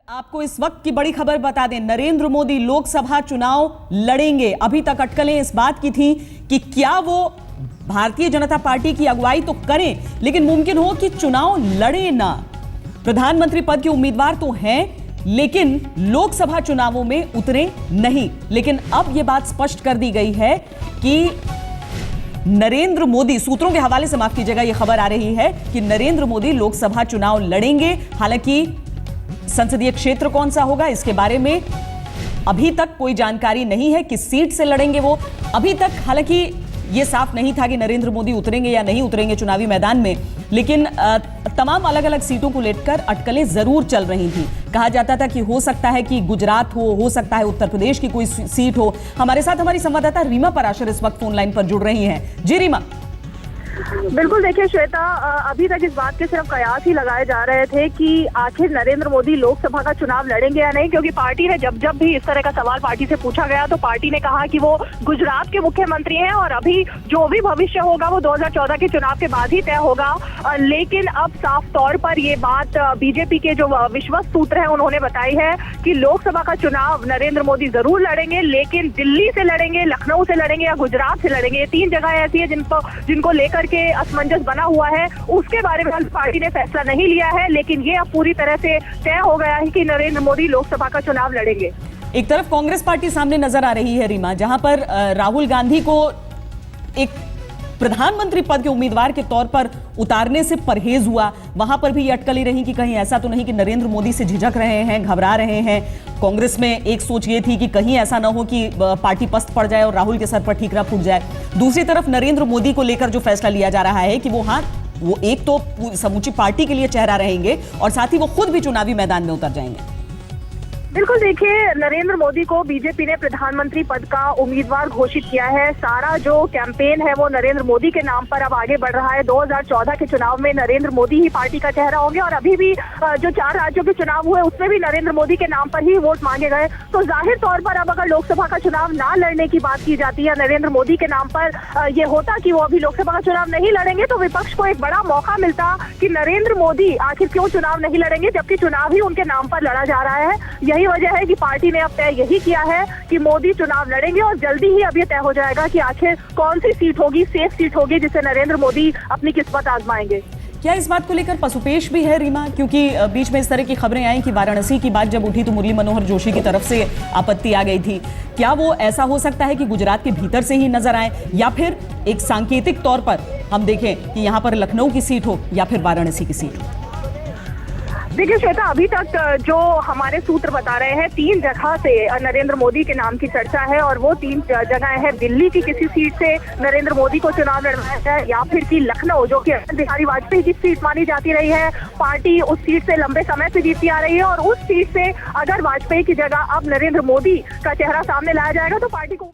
आपको इस वक्त की बड़ी खबर बता दें, नरेंद्र मोदी लोकसभा चुनाव लड़ेंगे। अभी तक अटकलें इस बात की थी कि क्या वो भारतीय जनता पार्टी की अगुवाई तो करें, लेकिन मुमकिन हो कि चुनाव लड़े ना। प्रधानमंत्री पद के उम्मीदवार तो हैं, लेकिन लोकसभा चुनावों में उतरे नहीं। लेकिन अब यह बात स्पष्ट कर दी गई है कि नरेंद्र मोदी, सूत्रों के हवाले से माफ कीजिएगा, यह खबर आ रही है कि नरेंद्र मोदी लोकसभा चुनाव लड़ेंगे। हालांकि संसदीय क्षेत्र कौन सा होगा, इसके बारे में अभी तक कोई जानकारी नहीं है। किस सीट से लड़ेंगे वो अभी तक, हालांकि यह साफ नहीं था कि नरेंद्र मोदी उतरेंगे या नहीं उतरेंगे चुनावी मैदान में। लेकिन तमाम अलग अलग सीटों को लेकर अटकलें जरूर चल रही थी। कहा जाता था कि हो सकता है कि गुजरात हो सकता है उत्तर प्रदेश की कोई सीट हो। हमारे साथ हमारी संवाददाता रीमा पराशर इस वक्त फोन लाइन पर जुड़ रही हैं। जी रीमा। बिल्कुल, देखिए श्वेता, अभी तक इस बात के सिर्फ कयास ही लगाए जा रहे थे कि आखिर नरेंद्र मोदी लोकसभा का चुनाव लड़ेंगे या नहीं, क्योंकि पार्टी ने जब भी इस तरह का सवाल पार्टी से पूछा गया तो पार्टी ने कहा कि वो गुजरात के मुख्यमंत्री हैं और अभी जो भी भविष्य होगा वो 2014 के चुनाव के बाद ही तय होगा। लेकिन अब साफ तौर पर ये बात बीजेपी के जो विश्वस्त सूत्र हैं उन्होंने बताई है कि लोकसभा का चुनाव नरेंद्र मोदी जरूर लड़ेंगे, लेकिन दिल्ली से लड़ेंगे, लखनऊ से लड़ेंगे या गुजरात से लड़ेंगे। ये तीन जगह ऐसी है जिनको लेकर के असमंजस बना हुआ है। उसके बारे में पार्टी ने फैसला नहीं लिया है, लेकिन ये अब पूरी तरह से तय हो गया है कि नरेंद्र मोदी लोकसभा का चुनाव लड़ेंगे। एक तरफ कांग्रेस पार्टी सामने नजर आ रही है रीमा, जहां पर राहुल गांधी को एक प्रधानमंत्री पद के उम्मीदवार के तौर पर उतारने से परहेज हुआ। वहां पर भी ये अटकलें रही कि कहीं ऐसा तो नहीं कि नरेंद्र मोदी से झिझक रहे हैं, घबरा रहे हैं। कांग्रेस में एक सोच ये थी कि कहीं ऐसा ना हो कि पार्टी पस्त पड़ जाए और राहुल के सर पर ठीकरा फूट जाए। दूसरी तरफ नरेंद्र मोदी को लेकर जो फैसला लिया जा रहा है कि वो एक तो समूची पार्टी के लिए चेहरा रहेंगे और साथ ही वो खुद भी चुनावी मैदान में उतर जाएंगे। बिल्कुल, देखिए, नरेंद्र मोदी को बीजेपी ने प्रधानमंत्री पद का उम्मीदवार घोषित किया है। सारा जो कैंपेन है वो नरेंद्र मोदी के नाम पर अब आगे बढ़ रहा है। 2014 के चुनाव में नरेंद्र मोदी ही पार्टी का चेहरा होंगे और अभी भी जो 4 राज्यों के चुनाव हुए उसमें भी नरेंद्र मोदी के नाम पर ही वोट मांगे गए। तो जाहिर तौर पर अब अगर लोकसभा का चुनाव ना लड़ने की बात की जाती है, नरेंद्र मोदी के नाम पर ये होता कि वो अभी लोकसभा का चुनाव नहीं लड़ेंगे, तो विपक्ष को एक बड़ा मौका मिलता कि नरेंद्र मोदी आखिर क्यों चुनाव नहीं लड़ेंगे, जबकि चुनाव ही उनके नाम पर लड़ा जा रहा है। यही वजह है कि पार्टी ने अब तय यही किया है कि मोदी चुनाव लड़ेंगे और जल्दी ही अब ये तय हो जाएगा कि आखिर कौन सी सीट होगी, सेफ सीट होगी जिसे नरेंद्र मोदी अपनी किस्मत आजमाएंगे। क्या इस बात को लेकर पसुपेश भी है रीमा? क्योंकि बीच में इस तरह की खबरें आई कि वाराणसी की बात जब उठी तो मुरली मनोहर जोशी की तरफ से आपत्ति आ गई थी। क्या वो ऐसा हो सकता है कि गुजरात के भीतर से ही नजर आए, या फिर एक सांकेतिक तौर पर हम देखें कि यहां पर लखनऊ की सीट हो या फिर वाराणसी की सीट हो? देखिए श्वेता, अभी तक जो हमारे सूत्र बता रहे हैं 3 जगह से नरेंद्र मोदी के नाम की चर्चा है और वो 3 जगह है दिल्ली की किसी सीट से नरेंद्र मोदी को चुनाव लड़वाया जाए, या फिर कि लखनऊ जो कि अटल बिहारी वाजपेयी की सीट मानी जाती रही है। पार्टी उस सीट से लंबे समय से जीतती आ रही है और उस सीट से अगर वाजपेयी की जगह अब नरेंद्र मोदी का चेहरा सामने लाया जाएगा तो पार्टी को